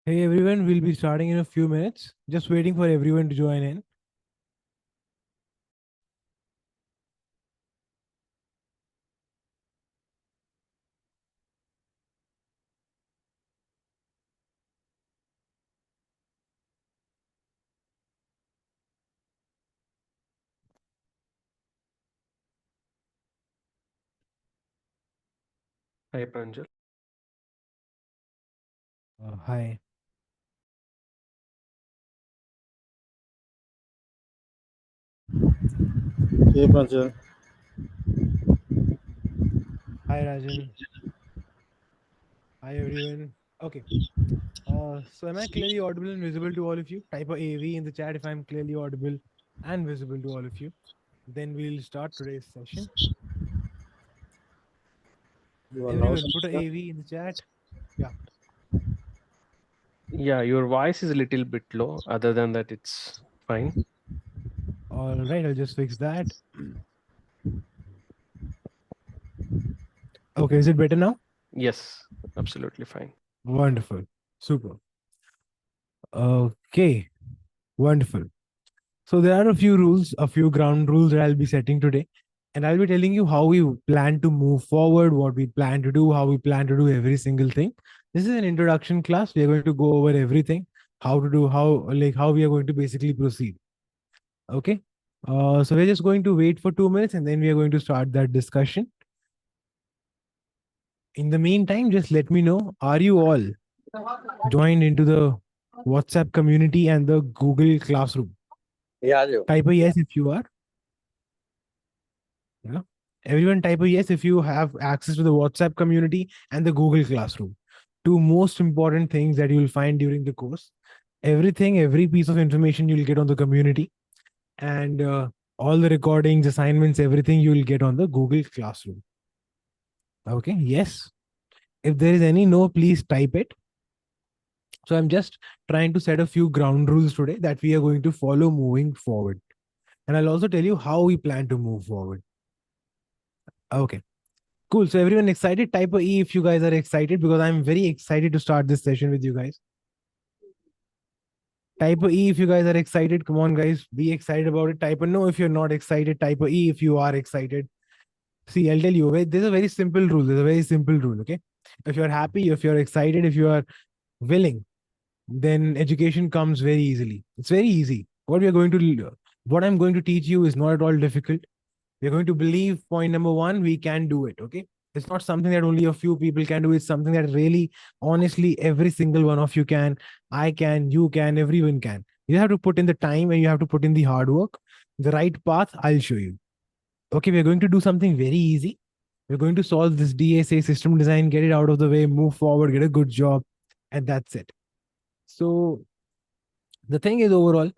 Hey everyone, we'll be starting in a few minutes. Just waiting for everyone to join in. Hi, Pranjal. Hi. Hey Pranjal. Hi Rajan. Hi everyone. Okay. So am I clearly audible and visible to all of you? Type a AV in the chat if I'm clearly audible and visible to all of you. Then we'll start today's session. You are loud Everyone, and put a clear. AV in the chat. Yeah. Yeah, your voice is a little bit low. Other than that, it's fine. All right, I'll just fix that. Okay, is it better now? Yes, absolutely fine. Wonderful. Super. Okay. Wonderful. So there are a few rules, a few ground rules that I'll be setting today. And I'll be telling you how we plan to move forward, what we plan to do, how we plan to do every single thing. This is an introduction class. We are going to go over everything, how to do, how we are going to basically proceed. Okay. So we're just going to wait for 2 minutes and then we are going to start that discussion. In the meantime, just let me know, are you all joined into the WhatsApp community and the Google Classroom? Yeah, Type a yes if you are. Yeah. Everyone type a yes if you have access to the WhatsApp community and the Google Classroom. Two most important things that you'll find during the course. Everything, every piece of information you'll get on the community, and all the recordings, assignments, everything you'll get on the Google Classroom. Okay. Yes. If there is any no, please type it. So I'm just trying to set a few ground rules today that we are going to follow moving forward. And I'll also tell you how we plan to move forward. Okay. Cool. So everyone excited? Type a E if you guys are excited because I'm very excited to start this session with you guys. Type a E if you guys are excited. Come on, guys. Be excited about it. Type a no if you're not excited. Type a E if you are excited. See, I'll tell you, there's a very simple rule. There's a very simple rule. Okay. If you're happy, if you're excited, if you are willing, then education comes very easily. It's very easy. What I'm going to teach you is not at all difficult. We're going to believe point number one, we can do it. Okay. It's not something that only a few people can do. It's something that really, honestly, every single one of you can. I can, you can, everyone can. You have to put in the time and you have to put in the hard work. The right path, I'll show you. Okay. We're going to do something very easy. We're going to solve this DSA system design, get it out of the way, move forward, get a good job. And that's it. So the thing is, overall,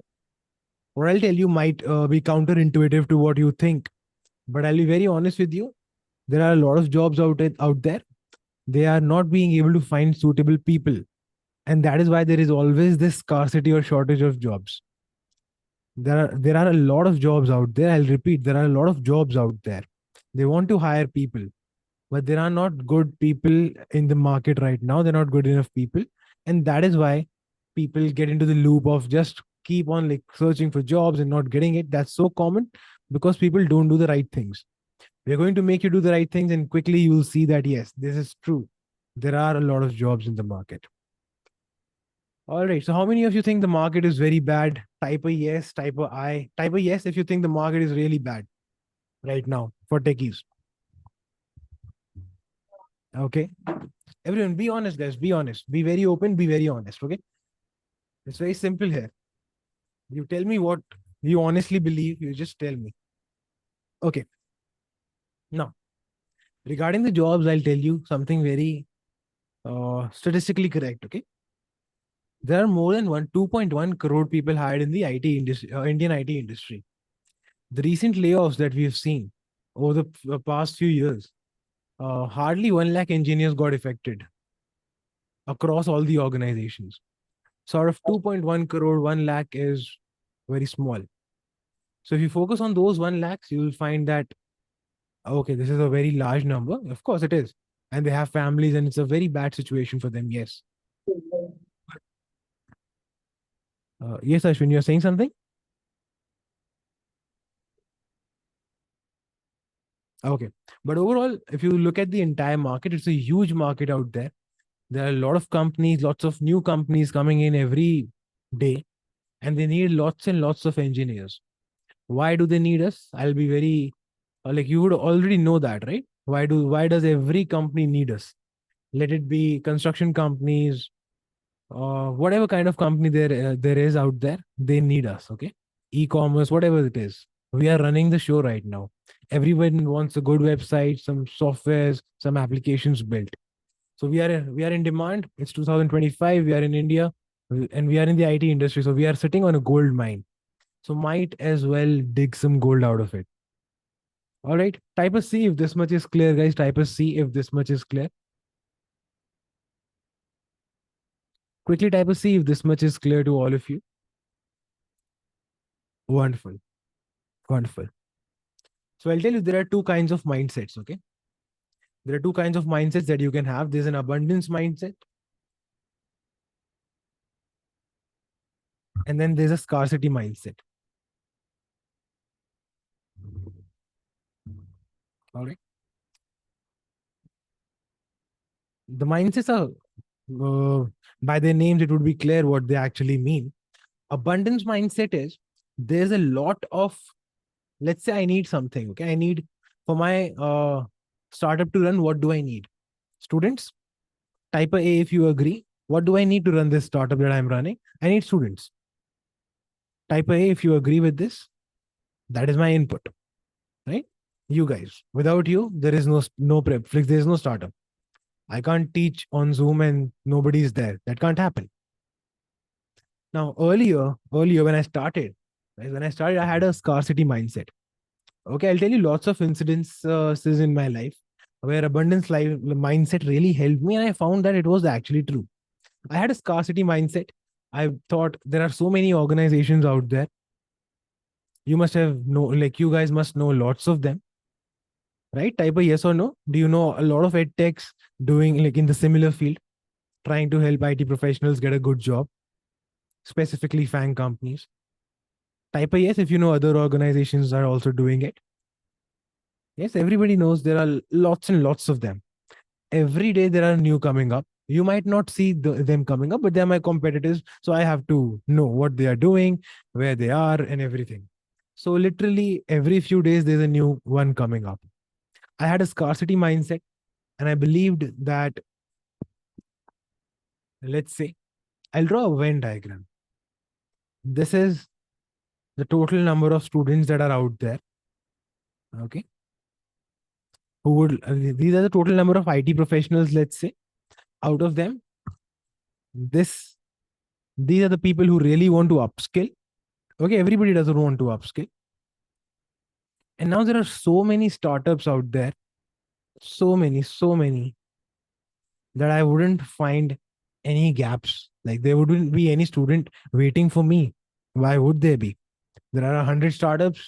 what I'll tell you might be counterintuitive to what you think. But I'll be very honest with you. There are a lot of jobs out there. They are not being able to find suitable people. And that is why there is always this scarcity or shortage of jobs. There are a lot of jobs out there. I'll repeat, there are a lot of jobs out there. They want to hire people, but there are not good people in the market right now. They're not good enough people. And that is why people get into the loop of just keep on like searching for jobs and not getting it. That's so common because people don't do the right things. We're going to make you do the right things, and quickly you will see that yes, this is true. There are a lot of jobs in the market. All right. So, how many of you think the market is very bad? Type a yes, type a I. Type a yes if you think the market is really bad right now for techies. Okay. Everyone, be honest, guys. Be honest. Be very open. Be very honest. Okay. It's very simple here. You tell me what you honestly believe. You just tell me. Okay. Now, regarding the jobs, I'll tell you something very statistically correct. Okay. There are more than 2.1 crore people hired in the IT industry, Indian IT industry. The recent layoffs that we've seen over the past few years, hardly 1 lakh engineers got affected across all the organizations. Sort of 2.1 crore, 1 lakh is very small. So if you focus on those 1 lakhs, you will find that Okay, this is a very large number. Of course it is. And they have families and it's a very bad situation for them. Yes. Yes, Ashwin, you're saying something? Okay. But overall, if you look at the entire market, it's a huge market out there. There are a lot of companies, lots of new companies coming in every day, and they need lots and lots of engineers. Why do they need us? I'll be very like you would already know that, right? Why does every company need us? Let it be construction companies, whatever kind of company there is out there, they need us. Okay, e-commerce, whatever it is, we are running the show right now. Everyone wants a good website, some softwares, some applications built. So we are in demand. It's 2025. We are in India, and we are in the IT industry. So we are sitting on a gold mine. So might as well dig some gold out of it. All right. Type a C if this much is clear, guys. Type a C if this much is clear. Quickly type a C if this much is clear to all of you. Wonderful. Wonderful. So I'll tell you there are two kinds of mindsets. Okay. There are two kinds of mindsets that you can have. There's an abundance mindset. And then there's a scarcity mindset. All right. The mindsets are, by their names, it would be clear what they actually mean. Abundance mindset is there's a lot of, let's say I need something. Okay. I need for my startup to run, what do I need? Students, type A if you agree. What do I need to run this startup that I'm running? I need students. Type A if you agree with this. That is my input, right? You guys, without you, there is no Prepflix, there is no startup. I can't teach on Zoom and nobody's there. That can't happen. Now, earlier when I started, right, I had a scarcity mindset. Okay, I'll tell you lots of incidences in my life where abundance life mindset really helped me, and I found that it was actually true. I had a scarcity mindset. I thought there are so many organizations out there. You must have like you guys must know lots of them, right? Type a yes or no. Do you know a lot of ed techs doing like in the similar field, trying to help IT professionals get a good job, specifically FANG companies? Type a yes if you know other organizations are also doing it. Yes, everybody knows there are lots and lots of them. Every day there are new coming up. You might not see them coming up, but they're my competitors. So I have to know what they are doing, where they are, and everything. So literally every few days there's a new one coming up. I had a scarcity mindset, and I believed that, let's say, I'll draw a Venn diagram. This is the total number of students that are out there. Okay. Who would, these are the total number of IT professionals, let's say. Out of them, these are the people who really want to upskill. Okay. Everybody doesn't want to upskill. And now there are so many startups out there, so many that I wouldn't find any gaps. Like there wouldn't be any student waiting for me. Why would there be? There are 100 startups.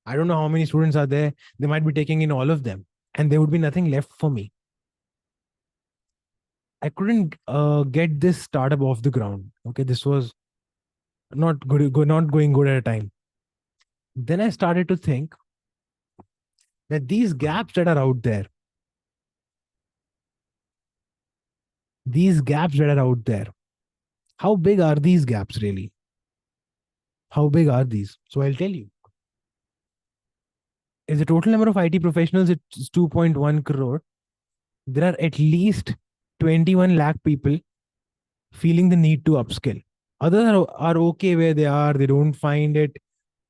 I don't know how many students are there. They might be taking in all of them, and there would be nothing left for me. I couldn't get this startup off the ground. Okay, this was not not going good at a time. Then I started to think that these gaps that are out there, how big are these gaps really? How big are these? So I'll tell you. If the total number of IT professionals is 2.1 crore, there are at least 21 lakh people feeling the need to upskill. Others are okay where they are. They don't find it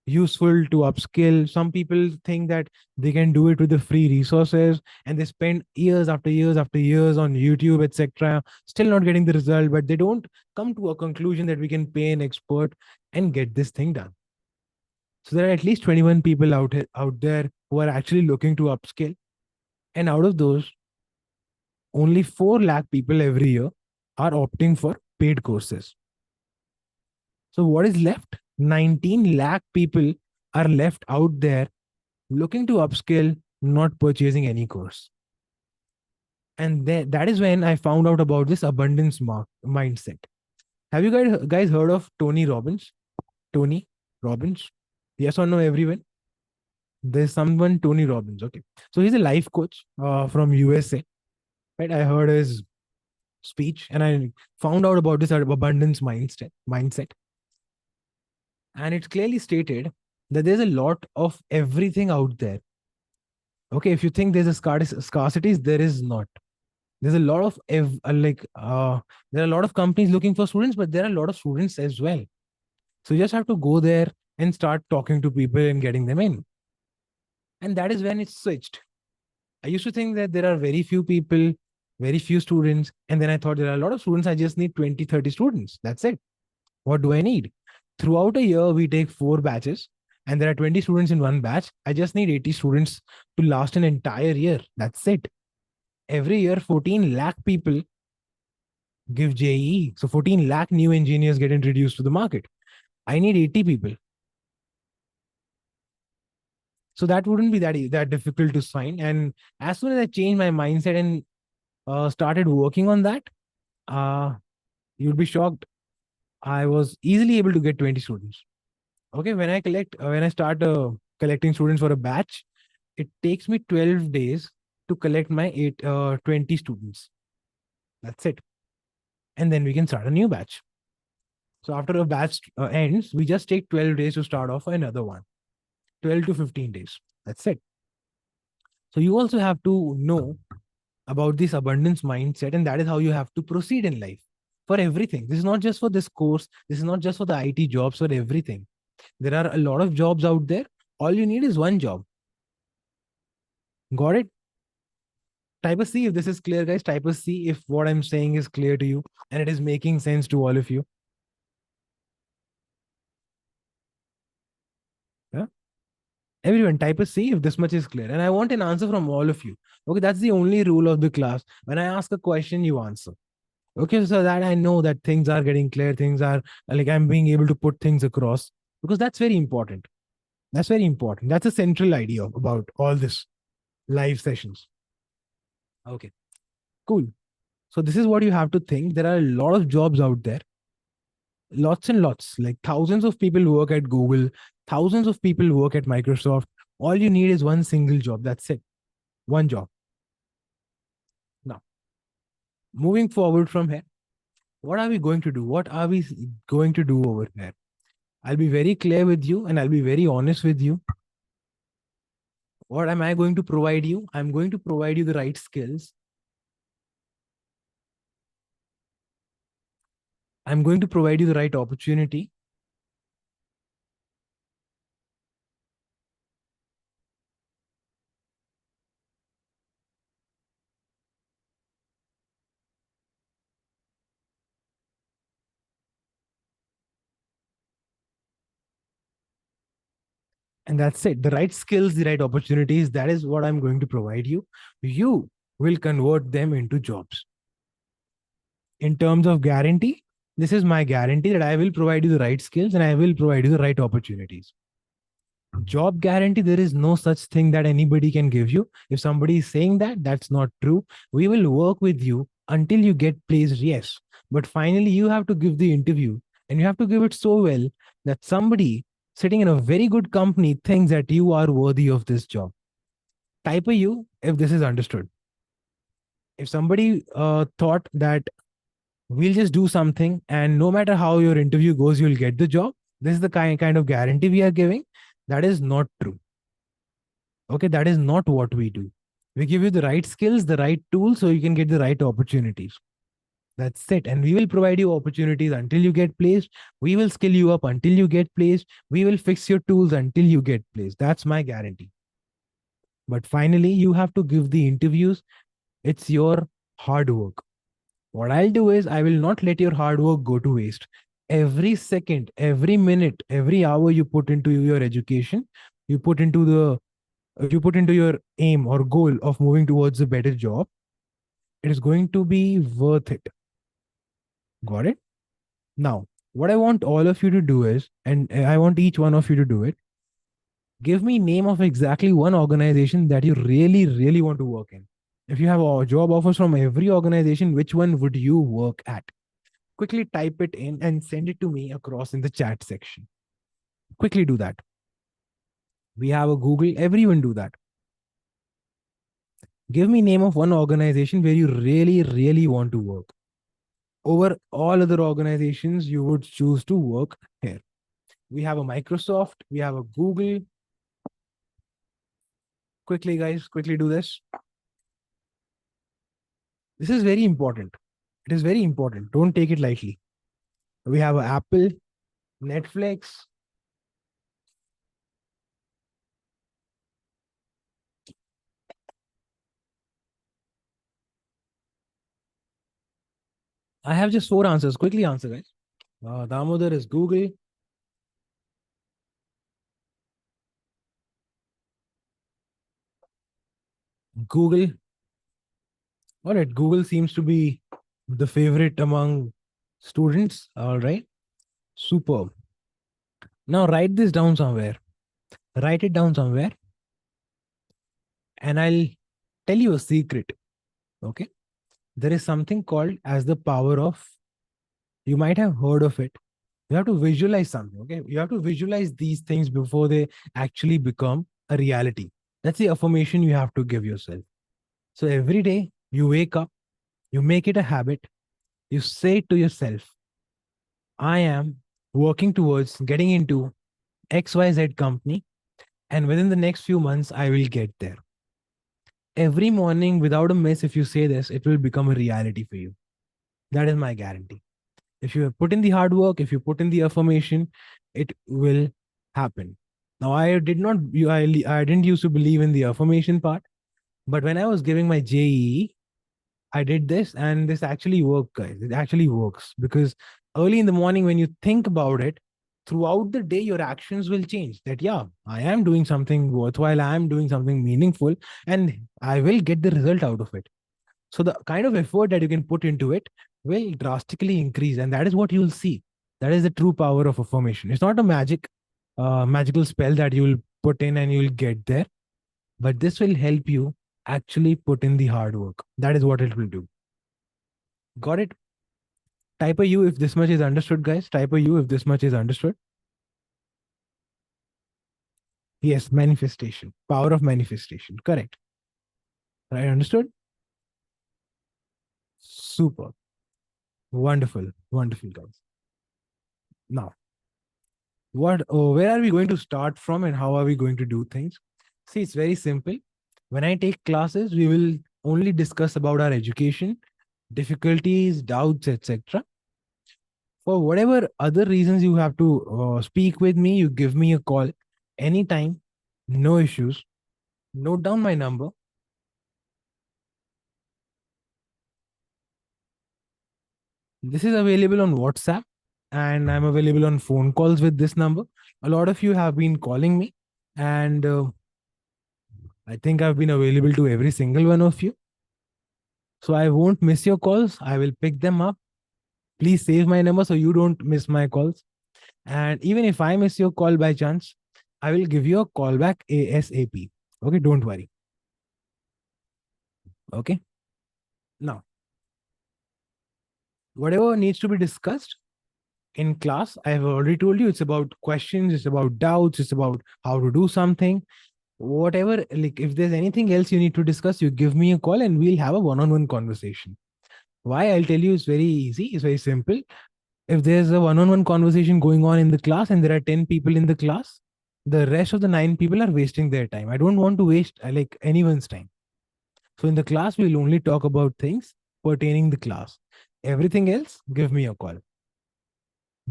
useful to upskill. Some people think that they can do it with the free resources, and they spend years after years after years on YouTube, etc., still not getting the result, but they don't come to a conclusion that we can pay an expert and get this thing done. So there are at least 21 people out there who are actually looking to upskill. And out of those, only 4 lakh people every year are opting for paid courses. So what is left? 19 lakh people are left out there looking to upskill, not purchasing any course. And that is when I found out about this abundance mindset. Have you guys heard of Tony Robbins? Tony Robbins? Yes or no, everyone? There's someone, Tony Robbins. Okay. So he's a life coach from USA. Right. I heard his speech and I found out about this abundance mindset. And it's clearly stated that there's a lot of everything out there. Okay. If you think there's a scarcity, there is not. There's a lot of there are a lot of companies looking for students, but there are a lot of students as well. So you just have to go there and start talking to people and getting them in. And that is when it switched. I used to think that there are very few people, very few students. And then I thought there are a lot of students. I just need 20, 30 students. That's it. What do I need? Throughout a year, we take 4 batches and there are 20 students in one batch. I just need 80 students to last an entire year. That's it. Every year, 14 lakh people give JEE. So 14 lakh new engineers get introduced to the market. I need 80 people. So that wouldn't be that difficult to find. And as soon as I changed my mindset and started working on that, you'd be shocked. I was easily able to get 20 students. Okay, when I start collecting students for a batch, it takes me 12 days to collect my 20 students. That's it. And then we can start a new batch. So after a batch ends, we just take 12 days to start off another one. 12 to 15 days. That's it. So you also have to know about this abundance mindset, and that is how you have to proceed in life for everything. This is not just for this course. This is not just for the IT jobs, for everything. There are a lot of jobs out there. All you need is one job. Got it? Type a C if this is clear, guys. Type a C if what I'm saying is clear to you and it is making sense to all of you. Yeah. Everyone, type a C if this much is clear. And I want an answer from all of you. Okay, that's the only rule of the class. When I ask a question, you answer. Okay, so that I know that things are getting clear. Things are like I'm being able to put things across because that's very important. That's very important. That's a central idea about all this live sessions. Okay, cool. So this is what you have to think. There are a lot of jobs out there. Lots and lots, like thousands of people work at Google, thousands of people work at Microsoft. All you need is one single job. That's it. One job. Now, moving forward from here, what are we going to do? What are we going to do over here? I'll be very clear with you and I'll be very honest with you. What am I going to provide you? I'm going to provide you the right skills. I'm going to provide you the right opportunity. And that's it. The right skills, the right opportunities, that is what I'm going to provide you. You will convert them into jobs. In terms of guarantee, this is my guarantee that I will provide you the right skills and I will provide you the right opportunities. Job guarantee, there is no such thing that anybody can give you. If somebody is saying that, that's not true. We will work with you until you get placed, yes. But finally, you have to give the interview and you have to give it so well that somebody sitting in a very good company thinks that you are worthy of this job. Type a U if this is understood. If somebody thought that we'll just do something and no matter how your interview goes, you'll get the job, this is the kind of guarantee we are giving. That is not true. Okay, that is not what we do. We give you the right skills, the right tools, so you can get the right opportunities. That's it. And we will provide you opportunities until you get placed. We will skill you up until you get placed. We will fix your tools until you get placed. That's my guarantee. But finally, you have to give the interviews. It's your hard work. What I'll do is I will not let your hard work go to waste. Every second, every minute, every hour you put into your education, you put into your aim or goal of moving towards a better job, it is going to be worth it. Got it? Now, what I want all of you to do is, and I want each one of you to do it, Give me name of exactly one organization that you really, really want to work in. If you have job offers from every organization, which one would you work at? Quickly type it in and send it to me across in the chat section. Quickly do that. We have a Google, everyone do that. Give me name of one organization where you really, really want to work. Over all other organizations, you would choose to work here. We have a Microsoft, we have a Google. Quickly, guys, quickly do this. This is very important. It is very important. Don't take it lightly. We have a Apple, Netflix. I have just 4 answers. Quickly answer, guys. Damodar is Google. Google. All right. Google seems to be the favorite among students. All right. Superb. Now write this down somewhere. Write it down somewhere. And I'll tell you a secret. Okay. There is something called as the power of, you might have heard of it. You have to visualize something. Okay. You have to visualize these things before they actually become a reality. That's the affirmation you have to give yourself. So every day you wake up, you make it a habit, you say to yourself, I am working towards getting into XYZ company, and within the next few months, I will get there. Every morning, without a miss, if you say this, it will become a reality for you. That is my guarantee. If you put in the hard work, if you put in the affirmation, it will happen. Now, I didn't used to believe in the affirmation part, but when I was giving my JEE, I did this and this actually worked, guys. It actually works because early in the morning, when you think about it, throughout the day, your actions will change. That, yeah, I am doing something worthwhile, I am doing something meaningful, and I will get the result out of it. So, the kind of effort that you can put into it will drastically increase. And that is what you'll see. That is the true power of affirmation. It's not a magical spell that you'll put in and you'll get there, but this will help you actually put in the hard work. That is what it will do. Got it? Type a U if this much is understood, guys. Type a U if this much is understood. Yes, manifestation. Power of manifestation. Correct. Right, understood? Super. Wonderful. Wonderful, guys. Now, where are we going to start from and how are we going to do things? See, it's very simple. When I take classes, we will only discuss about our education, difficulties, doubts, etc. For whatever other reasons you have to speak with me, you give me a call anytime, no issues. Note down my number. This is available on WhatsApp and I'm available on phone calls with this number. A lot of you have been calling me and I think I've been available to every single one of you. So I won't miss your calls. I will pick them up. Please save my number so you don't miss my calls. And even if I miss your call by chance, I will give you a call back ASAP. Okay, don't worry. Okay. Now, whatever needs to be discussed in class, I have already told you it's about questions, it's about doubts, it's about how to do something. Whatever, like if there's anything else you need to discuss, you give me a call and we'll have a one-on-one conversation. Why? I'll tell you, it's very easy, it's very simple. If there's a one-on-one conversation going on in the class and there are 10 people in the class, the rest of the 9 people are wasting their time. I don't want to waste like anyone's time. So in the class, we'll only talk about things pertaining the class. Everything else, give me a call.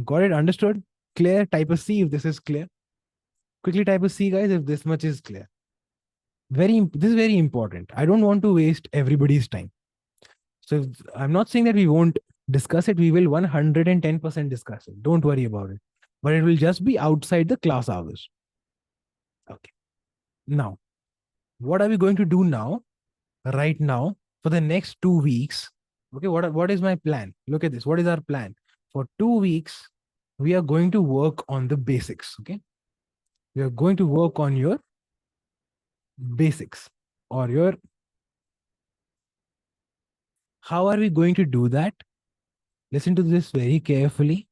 Got it? Understood? Clear? Type a C if this is clear. Quickly type a C, guys, if this much is clear. This is very important. I don't want to waste everybody's time. So I'm not saying that we won't discuss it. We will 110% discuss it. Don't worry about it. But it will just be outside the class hours. Okay. Now, what are we going to do now? Right now, for the next 2 weeks. Okay, what is my plan? Look at this. What is our plan? For 2 weeks, we are going to work on the basics. Okay. We are going to work on your basics or your. How are we going to do that? Listen to this very carefully.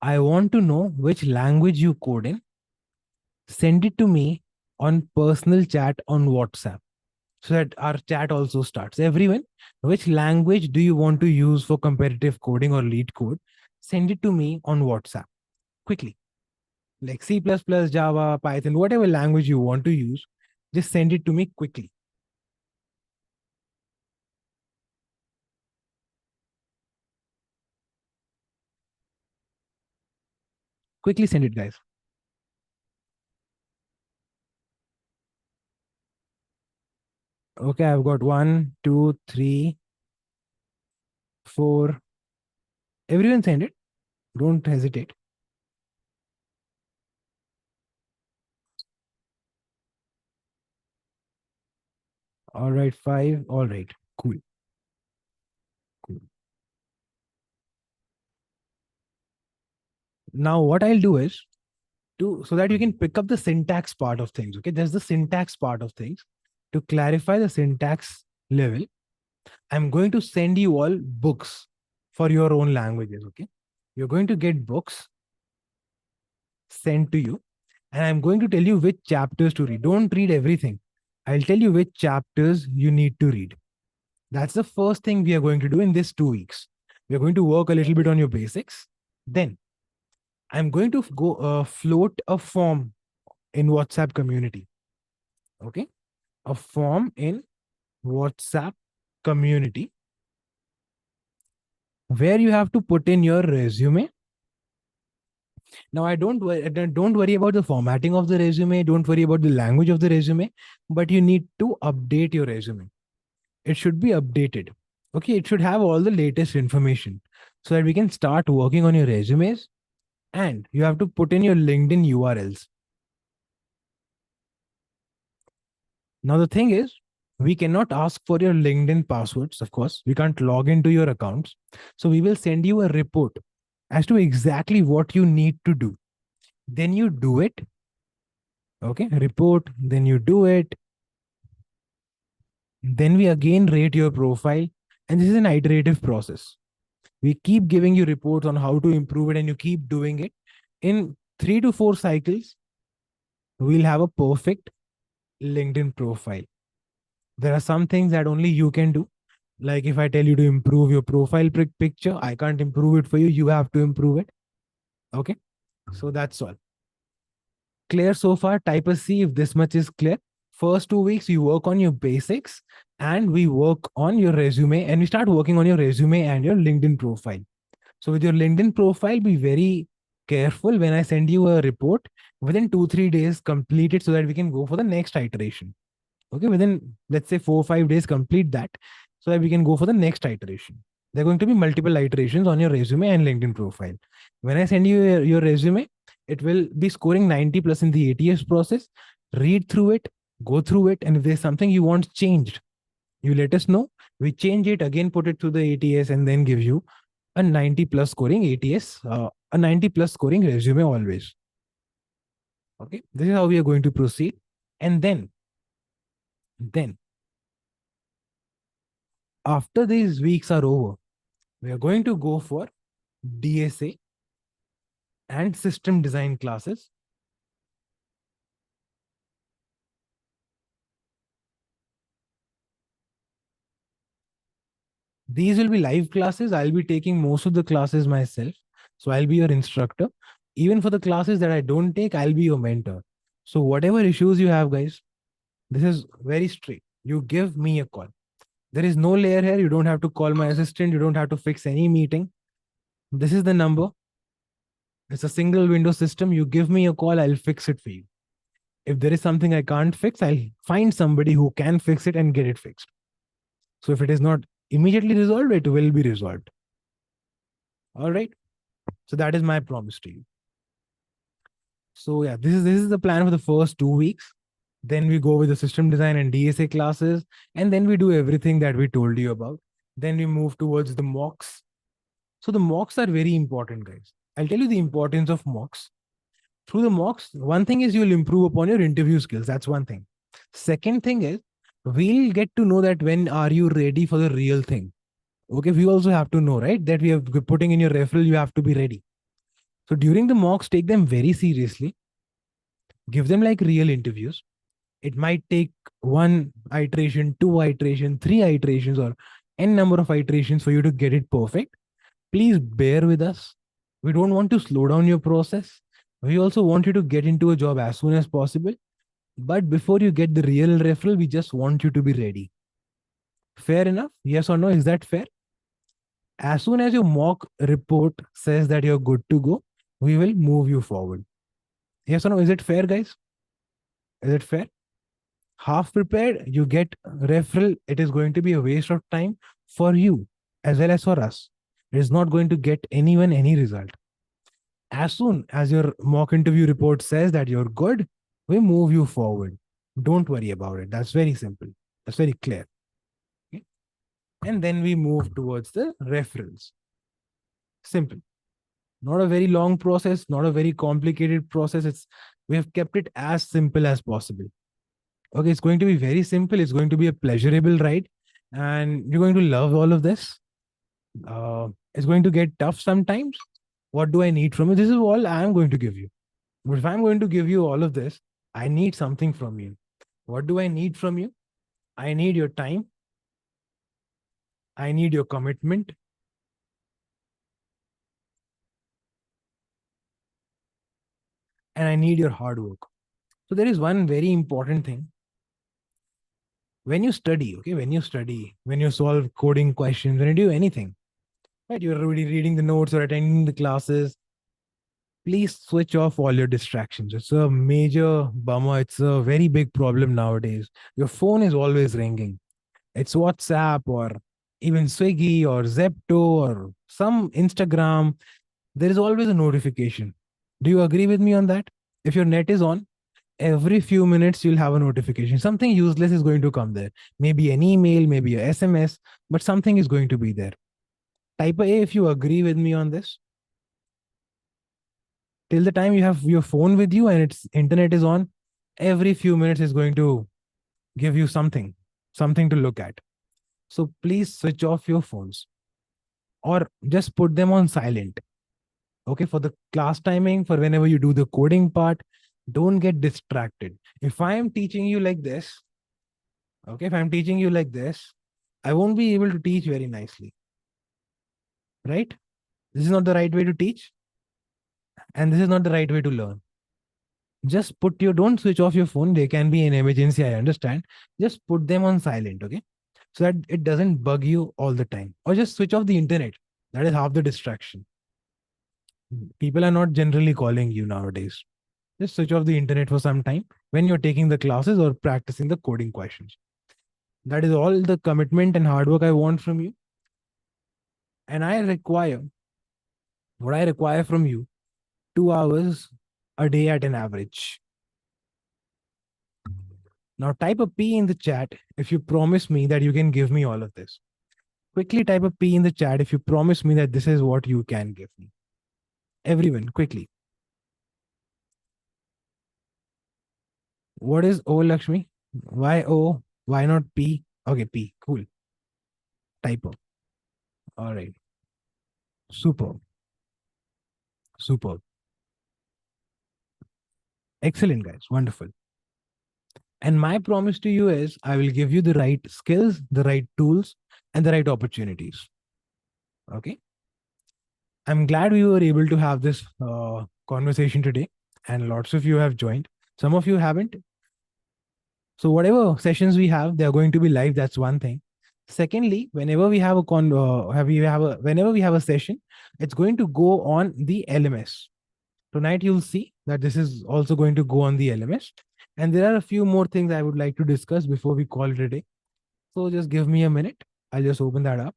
I want to know which language you code in. Send it to me on personal chat on WhatsApp so that our chat also starts. Everyone, which language do you want to use for competitive coding or lead code? Send it to me on WhatsApp quickly. Like C++, Java, Python, whatever language you want to use, just send it to me quickly. Quickly send it, guys. Okay, I've got 1, 2, 3, 4. Everyone send it. Don't hesitate. All right, 5. All right, cool. Cool. Now, what I'll do is so that you can pick up the syntax part of things. Okay, there's the syntax part of things. To clarify the syntax level, I'm going to send you all books for your own languages. Okay, you're going to get books sent to you, and I'm going to tell you which chapters to read. Don't read everything. I'll tell you which chapters you need to read. That's the first thing we are going to do in this 2 weeks. We're going to work a little bit on your basics. Then I'm going to go float a form in WhatsApp community. Okay, a form in WhatsApp community where you have to put in your resume. Now, don't worry about the formatting of the resume. Don't worry about the language of the resume, but you need to update your resume. It should be updated. Okay, it should have all the latest information so that we can start working on your resumes. And you have to put in your LinkedIn URLs. Now, the thing is, we cannot ask for your LinkedIn passwords, of course. We can't log into your accounts. So we will send you a report as to exactly what you need to do. Then you do it. Okay, report, then you do it. Then we again rate your profile. And this is an iterative process. We keep giving you reports on how to improve it, and you keep doing it. In 3 to 4 cycles, we'll have a perfect LinkedIn profile. There are some things that only you can do. Like if I tell you to improve your profile picture, I can't improve it for you. You have to improve it. Okay. So that's all. Clear so far? Type a C if this much is clear. First 2 weeks, you work on your basics and we work on your resume, and we start working on your resume and your LinkedIn profile. So with your LinkedIn profile, be very careful when I send you a report. Within 2-3 days, complete it so that we can go for the next iteration. Okay, within let's say 4-5 days, complete that so that we can go for the next iteration. There are going to be multiple iterations on your resume and LinkedIn profile. When I send you your resume, it will be scoring 90 plus in the ATS process. Read through it, go through it, and if there's something you want changed, you let us know. We change it again, put it through the ATS, and then give you a 90 plus scoring ATS, a 90 plus scoring resume always. Okay, this is how we are going to proceed. And then after these weeks are over, we are going to go for DSA and system design classes. These will be live classes. I'll be taking most of the classes myself. So I'll be your instructor. Even for the classes that I don't take, I'll be your mentor. So whatever issues you have, guys, this is very straight. You give me a call. There is no layer here. You don't have to call my assistant. You don't have to fix any meeting. This is the number. It's a single window system. You give me a call, I'll fix it for you. If there is something I can't fix, I'll find somebody who can fix it and get it fixed. So if it is not immediately resolved, it will be resolved. All right. So that is my promise to you. So yeah, this is the plan for the first 2 weeks. Then we go with the system design and DSA classes, and then we do everything that we told you about. Then we move towards the mocks. So the mocks are very important, guys. I'll tell you the importance of mocks. through the mocks, one thing is you'll improve upon your interview skills. That's one thing. Second thing is we'll get to know that when are you ready for the real thing. Okay, we also have to know, right? That we are putting in your referral, you have to be ready. So during the mocks, take them very seriously. Give them like real interviews. It might take one iteration, two iteration, three iterations, or n number of iterations for you to get it perfect. Please bear with us. We don't want to slow down your process. We also want you to get into a job as soon as possible. But before you get the real referral, we just want you to be ready. Fair enough? Yes or no? Is that fair? As soon as your mock report says that you're good to go, we will move you forward. Yes or no? Is it fair, guys? Is it fair? Half prepared, you get referral. It is going to be a waste of time for you as well as for us. It is not going to get anyone any result. As soon as your mock interview report says that you're good, we move you forward. Don't worry about it. That's very simple. That's very clear. Okay? And then we move towards the referrals. Simple. Not a very long process, not a very complicated process. We have kept it as simple as possible. Okay, it's going to be very simple. It's going to be a pleasurable ride, and you're going to love all of this. It's going to get tough sometimes. What do I need from you? This is all I'm going to give you. But if I'm going to give you all of this, I need something from you. What do I need from you? I need your time. I need your commitment. And I need your hard work. So there is one very important thing. When you study, okay, when you solve coding questions, when you do anything, right, you're already reading the notes or attending the classes, please switch off all your distractions. It's a major bummer. It's a very big problem nowadays. Your phone is always ringing. It's WhatsApp or even Swiggy or Zepto or some Instagram. There is always a notification. Do you agree with me on that? If your net is on, every few minutes you'll have a notification. Something useless is going to come there. Maybe an email, maybe a SMS, but something is going to be there. Type A if you agree with me on this. Till the time you have your phone with you and its internet is on, every few minutes is going to give you something to look at. So please switch off your phones or just put them on silent. Okay, for the class timing, for whenever you do the coding part, don't get distracted. If I am teaching you like this, okay, if I'm teaching you like this, I won't be able to teach very nicely. Right? This is not the right way to teach. And this is not the right way to learn. Just don't switch off your phone. There can be an emergency, I understand. Just put them on silent, okay? So that it doesn't bug you all the time. Or just switch off the internet. That is half the distraction. People are not generally calling you nowadays. Just switch off the internet for some time when you're taking the classes or practicing the coding questions. That is all the commitment and hard work I want from you. And what I require from you, 2 hours a day at an average. Now type a P in the chat if you promise me that you can give me all of this. Quickly type a P in the chat if you promise me that this is what you can give me. Everyone, quickly. What is O, Lakshmi? Why O? Why not P? Okay, P. Cool. Typo. All right. Superb. Superb. Excellent, guys. Wonderful. And my promise to you is I will give you the right skills, the right tools, and the right opportunities. Okay. I'm glad we were able to have this conversation today, and lots of you have joined. Some of you haven't. So whatever sessions we have, they are going to be live. That's one thing. Secondly, whenever we have whenever we have a session, it's going to go on the LMS. Tonight you'll see that this is also going to go on the LMS. And there are a few more things I would like to discuss before we call it a day. So just give me a minute. I'll just open that up.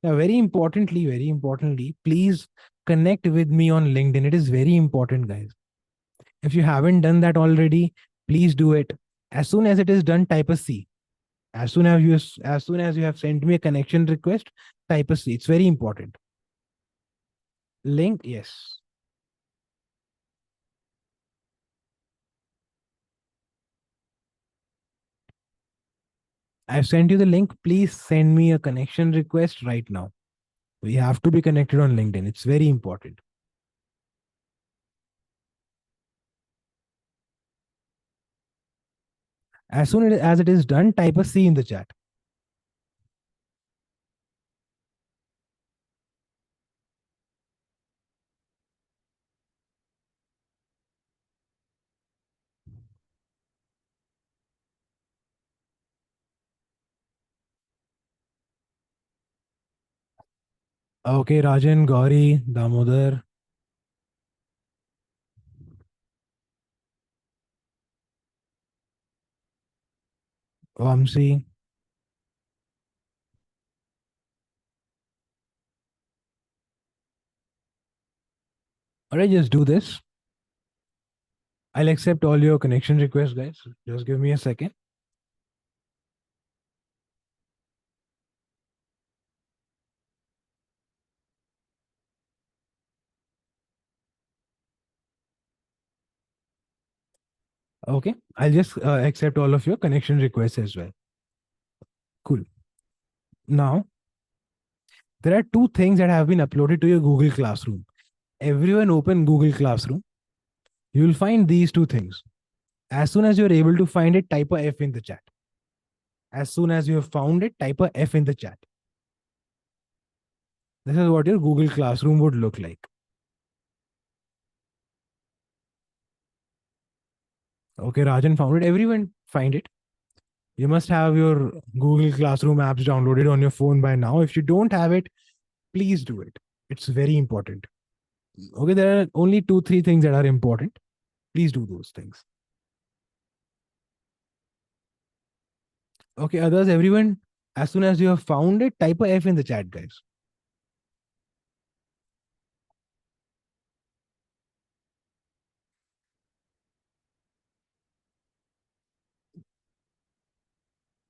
Now, very importantly, please connect with me on LinkedIn. It is very important, guys. If you haven't done that already, please do it. As soon as it is done, type a C. As soon as you have sent me a connection request, type a C. It's very important. Link, yes. I've sent you the link. Please send me a connection request right now. We have to be connected on LinkedIn. It's very important. As soon as it is done, type a C in the chat. Okay, Rajan, Gauri, Damodar. Vamsi. All right, just do this. I'll accept all your connection requests, guys. Just give me a second. Okay, I'll just accept all of your connection requests as well. Cool. Now, there are two things that have been uploaded to your Google Classroom. Everyone open Google Classroom. You will find these two things. As soon as you're able to find it, type a F in the chat. As soon as you have found it, type a F in the chat. This is what your Google Classroom would look like. Okay, Rajan found it. Everyone find it. You must have your Google Classroom apps downloaded on your phone by now. If you don't have it, please do it. It's very important. Okay, there are only 2-3 things that are important. Please do those things. Okay, others, everyone, as soon as you have found it, type a F in the chat, guys.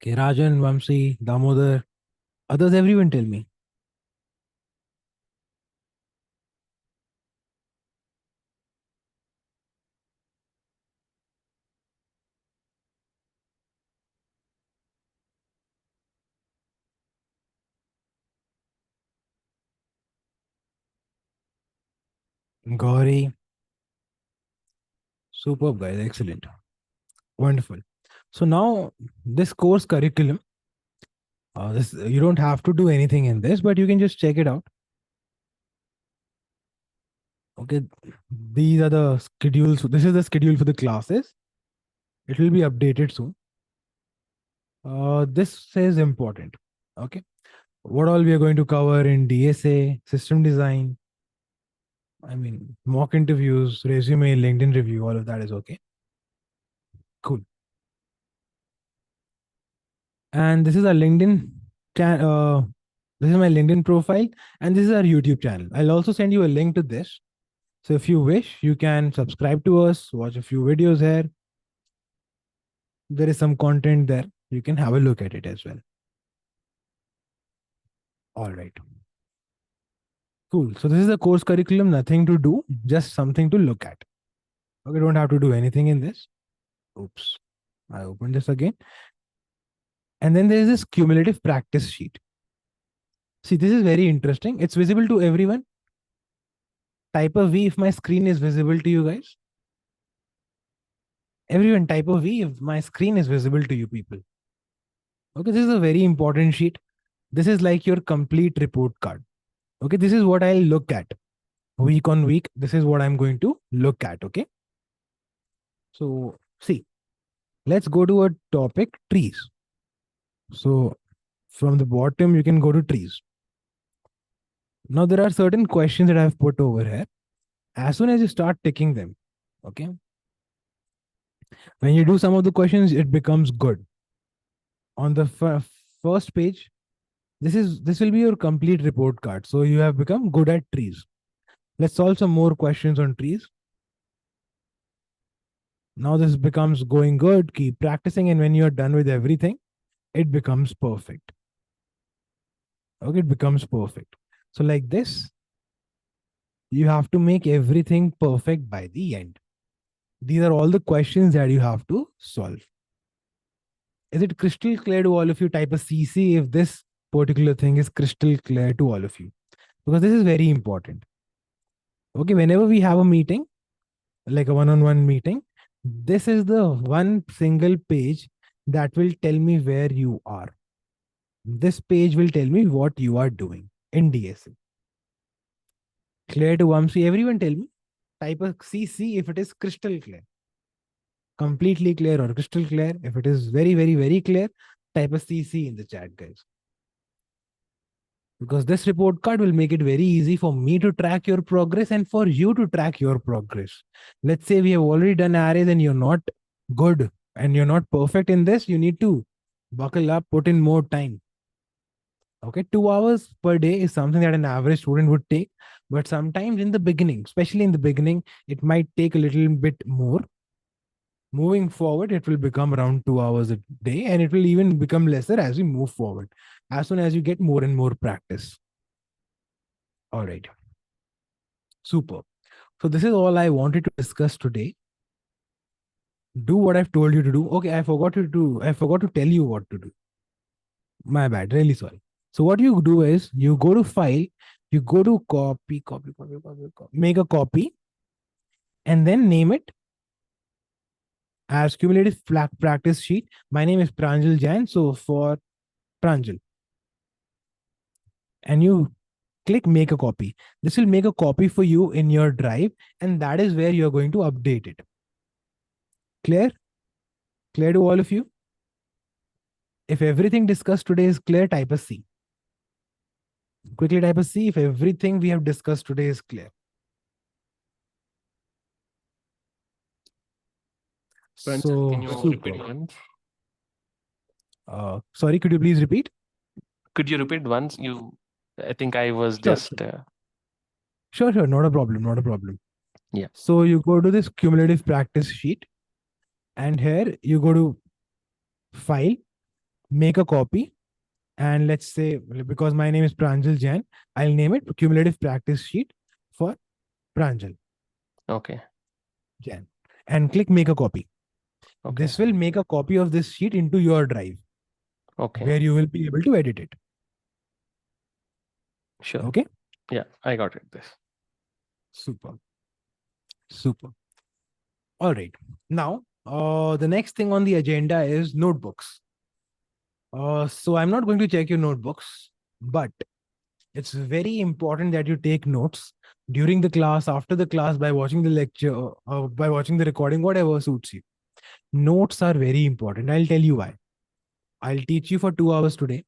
Okay, Rajan, Vamsi, Damodar, others, everyone tell me. Gauri, superb, guys, excellent. Wonderful. So now this course curriculum, this you don't have to do anything in this, but you can just check it out. Okay, these are the schedules. This is the schedule for the classes. It will be updated soon. This is important. Okay, what all we are going to cover in DSA, system design, I mean, mock interviews, resume, LinkedIn review, all of that is okay. Cool. And this is our LinkedIn this is my LinkedIn profile, and this is our YouTube channel. I'll also send you a link to this. So if you wish, you can subscribe to us, watch a few videos here. There is some content there. You can have a look at it as well. All right. Cool. So this is the course curriculum, nothing to do, just something to look at. Okay, don't have to do anything in this. Oops. I opened this again. And then there is this cumulative practice sheet. See, this is very interesting. It's visible to everyone. Type a V if my screen is visible to you guys. Everyone type a V if my screen is visible to you people. Okay, this is a very important sheet. This is like your complete report card. Okay, this is what I'll look at week on week. This is what I'm going to look at. Okay. So see, let's go to a topic, trees. So from the bottom, you can go to trees. Now there are certain questions that I've put over here. As soon as you start ticking them, okay, when you do some of the questions, it becomes good. On the first page, this will be your complete report card. So you have become good at trees. Let's solve some more questions on trees. Now this becomes going good. Keep practicing, and when you're done with everything, it becomes perfect. Okay, it becomes perfect. So like this, you have to make everything perfect by the end. These are all the questions that you have to solve. Is it crystal clear to all of you? Type a CC if this particular thing is crystal clear to all of you, because this is very important. Okay, whenever we have a meeting, like a one-on-one meeting, this is the one single page that will tell me where you are. This page will tell me what you are doing in DSA. Clear to Vamsi? Everyone tell me. Type a CC if it is crystal clear. Completely clear or crystal clear. If it is very, very, very clear, type a CC in the chat, guys. Because this report card will make it very easy for me to track your progress and for you to track your progress. Let's say we have already done arrays and you're not good and you're not perfect in this. You need to buckle up, put in more time. Okay, 2 hours per day is something that an average student would take. But sometimes in the beginning, especially in the beginning, it might take a little bit more. Moving forward, it will become around 2 hours a day, and it will even become lesser as we move forward, as soon as you get more and more practice. All right. Super. So this is all I wanted to discuss today. Do what I've told you to do. Okay, I forgot to tell you what to do. My bad, really sorry. So what you do is you go to file, you go to copy, make a copy, and then name it as cumulative practice sheet. My name is Pranjal Jain, so for Pranjal. And you click make a copy. This will make a copy for you in your drive, and that is where you're going to update it. Clear? Clear to all of you? If everything discussed today is clear, type a C. Quickly type a C if everything we have discussed today is clear. Pranjal, can you super. repeat once? Sorry, could you please repeat? Could you repeat once? I think I was just. Sure, not a problem. Yeah. So you go to this cumulative practice sheet, and here you go to file, make a copy, and let's say, because my name is Pranjal Jain, I'll name it cumulative practice sheet for Pranjal Okay. Jain, and click make a copy. Okay. This will make a copy of this sheet into your drive, Okay. where you will be able to edit it. Sure. Okay. Yeah, I got it. This. Super. All right. Now, the next thing on the agenda is notebooks. So I'm not going to check your notebooks, but it's very important that you take notes during the class, after the class, by watching the lecture, by watching the recording, whatever suits you. Notes are very important. I'll tell you why. I'll teach you for 2 hours today.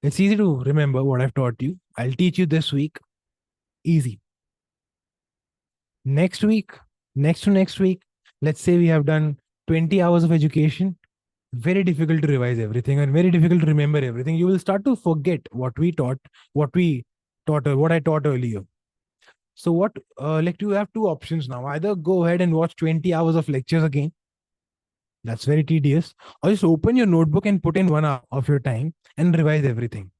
It's easy to remember what I've taught you. I'll teach you this week. Easy. Next week, next to next week, let's say we have done 20 hours of education. Very difficult to revise everything and very difficult to remember everything. You will start to forget what I taught earlier. So you have two options now. Either go ahead and watch 20 hours of lectures again. That's very tedious. Or just open your notebook and put in 1 hour of your time and revise everything.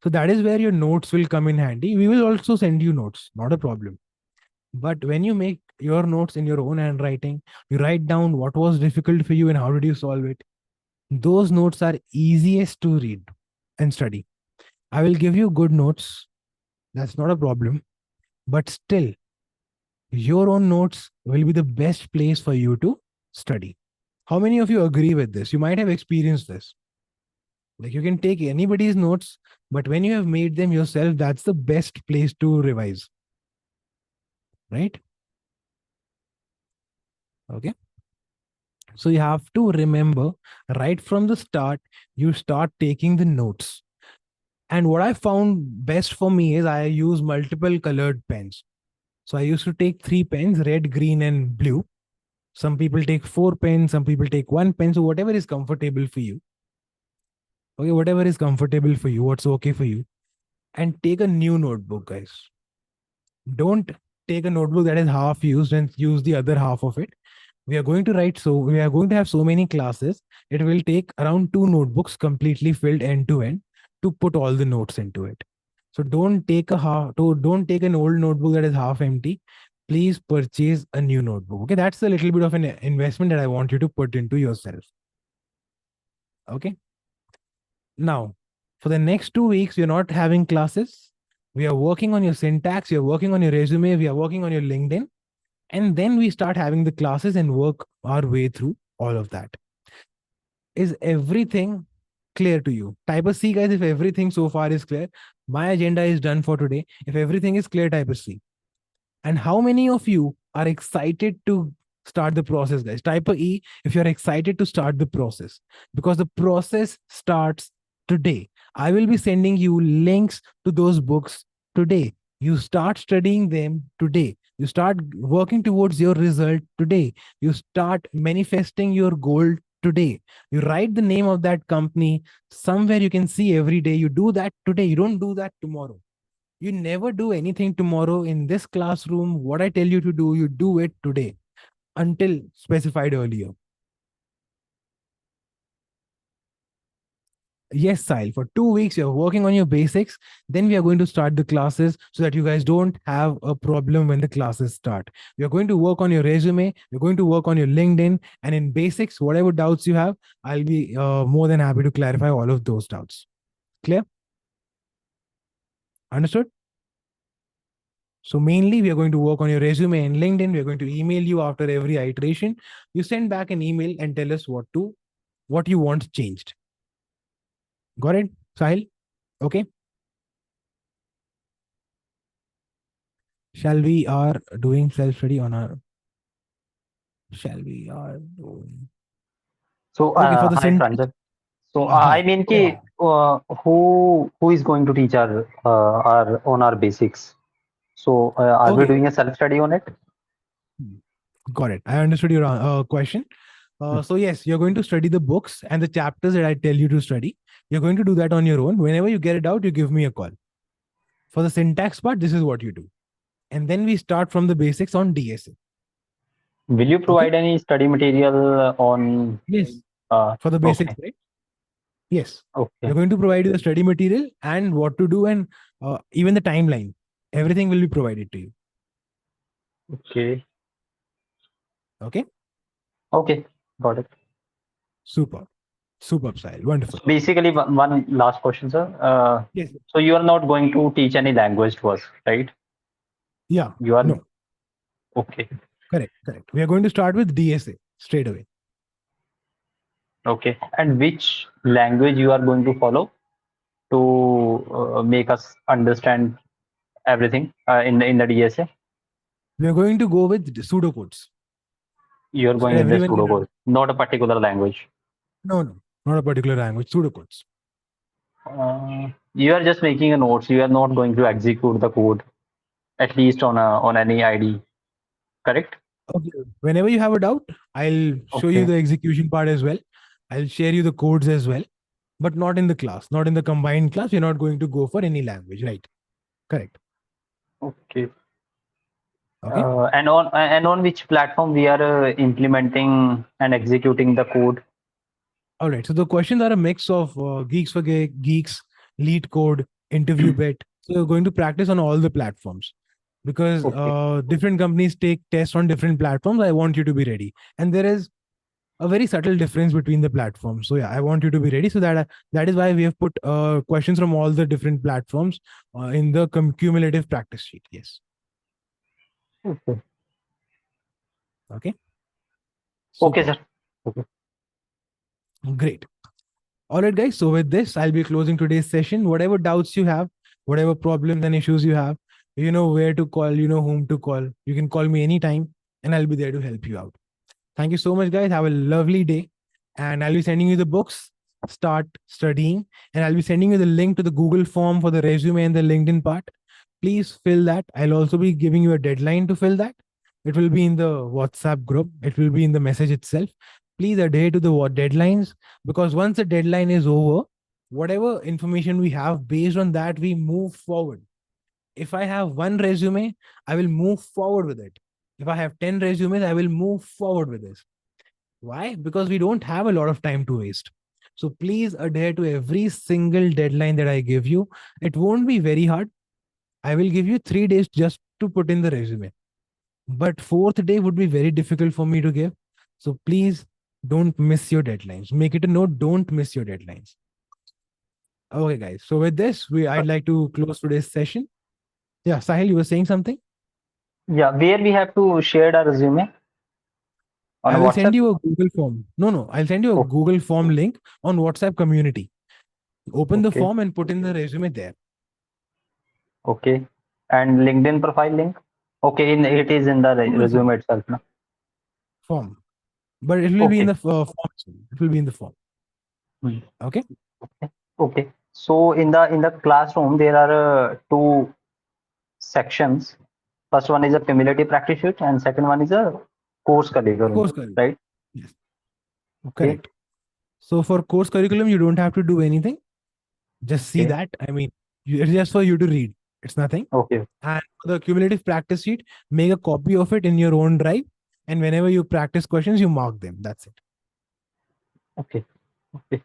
So that is where your notes will come in handy. We will also send you notes, not a problem. But when you make your notes in your own handwriting, you write down what was difficult for you and how did you solve it. Those notes are easiest to read and study. I will give you good notes. That's not a problem. But still, your own notes will be the best place for you to study. How many of you agree with this? You might have experienced this. Like, you can take anybody's notes, but when you have made them yourself, that's the best place to revise. Right? Okay. So you have to remember right from the start, you start taking the notes. And what I found best for me is I use multiple colored pens. So I used to take 3 pens, red, green, and blue. Some people take 4 pens, some people take 1 pen. So whatever is comfortable for you. Okay, whatever is comfortable for you, what's okay for you. And take a new notebook, guys. Don't take a notebook that is half used and use the other half of it. We are going to have so many classes. It will take around 2 notebooks completely filled end to end to put all the notes into it. So don't take an old notebook that is half empty. Please purchase a new notebook. Okay, that's a little bit of an investment that I want you to put into yourself. Okay. Now, for the next 2 weeks, you're not having classes. We are working on your syntax. You're working on your resume. We are working on your LinkedIn. And then we start having the classes and work our way through all of that. Is everything clear to you? Type a C, guys, if everything so far is clear. My agenda is done for today. If everything is clear, type a C. And how many of you are excited to start the process, guys? Type a E if you're excited to start the process, because the process starts today. I will be sending you links to those books today. You start studying them today. You start working towards your result today. You start manifesting your goal today. You write the name of that company somewhere you can see every day. You do that today. You don't do that tomorrow. You never do anything tomorrow in this classroom. What I tell you to do, you do it today until specified earlier. Yes, Sahil, for 2 weeks, you're working on your basics. Then we are going to start the classes so that you guys don't have a problem when the classes start. We are going to work on your resume. We're going to work on your LinkedIn. And in basics, whatever doubts you have, I'll be more than happy to clarify all of those doubts. Clear? Understood? So mainly we are going to work on your resume and LinkedIn. We're going to email you after every iteration. You send back an email and tell us what you want changed. Got it, Sahil? Okay. Shall we are doing self-study on our? Shall we are doing? So, Okay, for the hi syntax. Pranjal. So, Hi. I mean, ki, who is going to teach our on our basics? So, are we Okay, doing a self study on it? got it. I understood your question. So yes, you're going to study the books and the chapters that I tell you to study. You're going to do that on your own. Whenever you get it out, you give me a call. For the syntax part, this is what you do. And then we start from the basics on DSA. Will you provide any study material on? Yes. Uh, For the basics, okay. right? Yes. Okay. We're going to provide you the study material and what to do, and even the timeline. Everything will be provided to you. Okay. Okay. Okay. Got it. Super. Super, Sahil. Wonderful. So basically, one last question, sir. Yes. So you are not going to teach any language to us, right? Yeah. You are. No. Okay. Correct. Correct. We are going to start with DSA straight away. Okay. And which language you are going to follow to make us understand everything in the DSA? We are going to go with pseudocodes. You're So going that with the everyone can pseudocode, not a particular language. No, not a particular language. Pseudocodes. You are just making a notes. You are not going to execute the code, at least on any ID. Correct? Okay. Whenever you have a doubt, I'll show you Okay. the execution part as well. I'll share you the codes as well, but not in the class, not in the combined class. You're not going to go for any language, right? Correct. Okay. Okay. And on which platform we are implementing and executing the code? All right. So the questions are a mix of Geeks for Geeks, Lead Code, Interview Bit. So you're going to practice on all the platforms because Okay. different companies take tests on different platforms. I want you to be ready, and there is a very subtle difference between the platforms. So yeah, I want you to be ready. So that is why we have put questions from all the different platforms in the cumulative practice sheet. Yes. Okay. Okay. Okay, Super. sir. Okay. Great. All right, guys. So with this, I'll be closing today's session. Whatever doubts you have, whatever problems and issues you have, you know where to call, you know whom to call. You can call me anytime and I'll be there to help you out. Thank you so much, guys. Have a lovely day. And I'll be sending you the books. Start studying. And I'll be sending you the link to the Google form for the resume and the LinkedIn part. Please fill that. I'll also be giving you a deadline to fill that. It will be in the WhatsApp group. It will be in the message itself. Please adhere to the deadlines, because once the deadline is over, whatever information we have, based on that, we move forward. If I have one resume, I will move forward with it. If I have 10 resumes, I will move forward with this. Why? Because we don't have a lot of time to waste. So please adhere to every single deadline that I give you. It won't be very hard. I will give you 3 days just to put in the resume. But fourth day would be very difficult for me to give. So please Don't miss your deadlines. Make it a note. Don't miss your deadlines. Okay, guys. So with this, I'd like to close today's session. Yeah, Sahil, you were saying something? Yeah, where we have to share our resume on I will WhatsApp. send you a Google form. No, I'll send you a Oh. Google form link on WhatsApp community. Open the Okay. form and put in the resume there. Okay. And LinkedIn profile link. Okay, it is in the Google resume itself. No? Form. But it will be in Okay. the form. It will be in the form. Hmm. Okay. Okay. So in the classroom there are two sections. First one is a cumulative practice sheet, and second one is a course curriculum. Course curriculum. Right? Yes. Okay. Correct. So for course curriculum, you don't have to do anything. Just see Okay. that. I mean, it's just for you to read. It's nothing. Okay. And for the cumulative practice sheet, make a copy of it in your own drive. And whenever you practice questions, you mark them. That's it. Okay. Okay.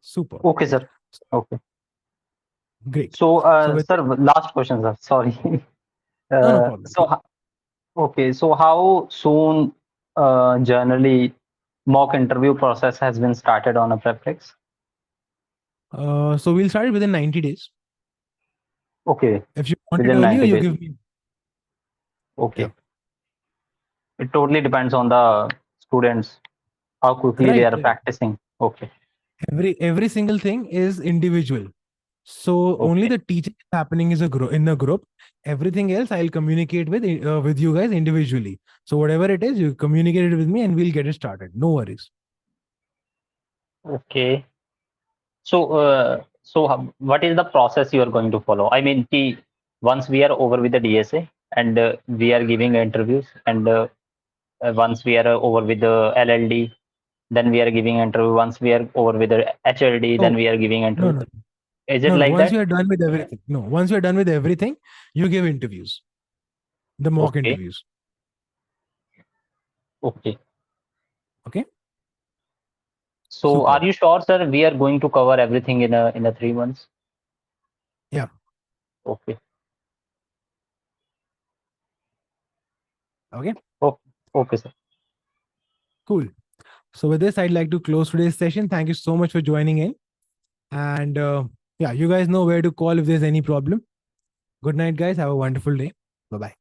Super. Okay, sir. Okay. Great. So, So with sir, last question, sir. Sorry. no problem. Okay. So, how soon, generally, mock interview process has been started on a Preplex? So we'll start it within 90 days. Okay. If you want it Within earlier, 90 you days. give me. Okay. Yeah. It totally depends on the students, how quickly they Right, are right. practicing. Okay. Every single thing is individual. So only Okay. the teaching is happening is in the group. Everything else I'll communicate with you guys individually. So whatever it is, you communicate it with me and we'll get it started. No worries. Okay. So, what is the process you are going to follow? I mean, once we are over with the DSA and we are giving interviews, and once we are over with the LLD, then we are giving interview. Once we are over with the HLD, then No, we are giving no, interview. no, Is it no. like Once that? you are done with everything, once you are done with everything, you give interviews, the mock Okay. interviews. Okay. Okay. So, Super. are you sure, sir? We are going to cover everything in a 3 months. Yeah. Okay. Okay. Okay, sir. Cool. So with this, I'd like to close today's session. Thank you so much for joining in. And yeah, you guys know where to call if there's any problem. Good night, guys. Have a wonderful day. Bye-bye.